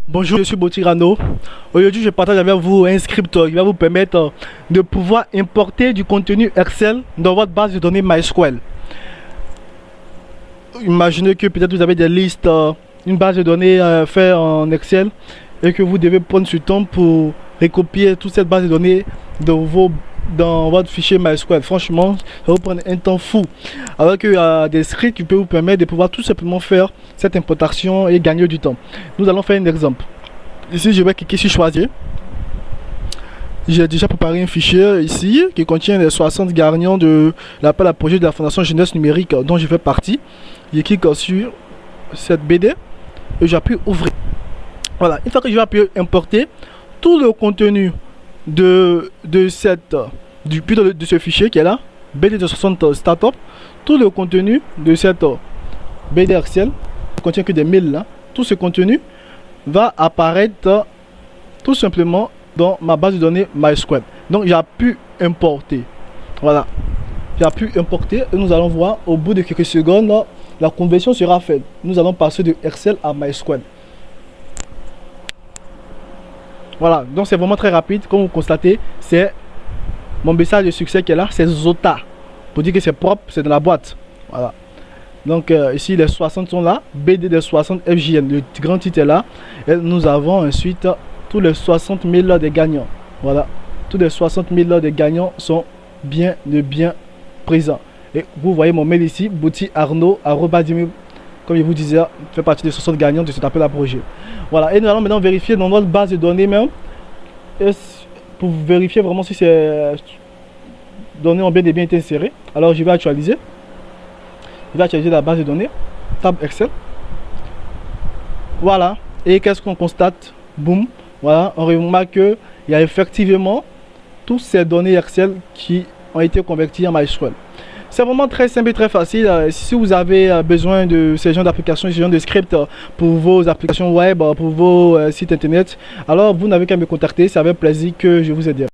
Bonjour, je suis Botirano. Aujourd'hui, je partage avec vous un script qui va vous permettre de pouvoir importer du contenu Excel dans votre base de données MySQL. Imaginez que peut-être vous avez des listes, une base de données faite en Excel et que vous devez prendre ce temps pour recopier toute cette base de données dans votre fichier MySQL. Franchement, ça va vous prendre un temps fou. Alors qu'il y a des scripts qui peuvent vous permettre de pouvoir tout simplement faire cette importation et gagner du temps. Nous allons faire un exemple. Ici, je vais cliquer sur choisir. J'ai déjà préparé un fichier ici qui contient les 60 gagnants de l'appel à projet de la Fondation Jeunesse Numérique dont je fais partie. Je clique sur cette BD et j'appuie ouvrir. Voilà, une fois que je vais appuyer importer, tout le contenu de ce fichier qui est là, BD de 60 startups, tout le contenu de cette BD Excel, qui contient que des mails là, tout ce contenu va apparaître tout simplement dans ma base de données MySQL. Donc j'ai pu importer. Voilà, j'ai pu importer et nous allons voir au bout de quelques secondes, la conversion sera faite. Nous allons passer de Excel à MySQL. Voilà, donc c'est vraiment très rapide. Comme vous constatez, c'est mon message de succès qui est là, c'est Zota. Pour dire que c'est propre, c'est dans la boîte. Voilà. Donc ici les 60 sont là, BD des 60 FJN, le grand titre est là. Et nous avons ensuite tous les 60 000 des gagnants. Voilà, tous les 60 000 des gagnants sont bien présents. Et vous voyez mon mail ici, bouti-arnaud, comme je vous disais, fait partie des 60 gagnants de cet appel à projet. Voilà, et nous allons maintenant vérifier dans notre base de données même, pour vérifier vraiment si ces données ont bien été insérées. Alors je vais actualiser. Je vais actualiser la base de données, table Excel. Voilà, et qu'est-ce qu'on constate? Boum, voilà, on remarque qu'il y a effectivement toutes ces données Excel qui ont été converties en MySQL. C'est vraiment très simple et très facile. Si vous avez besoin de ces genres d'applications, ces genres de scripts pour vos applications web, pour vos sites internet, alors vous n'avez qu'à me contacter. C'est avec plaisir que je vous aiderai.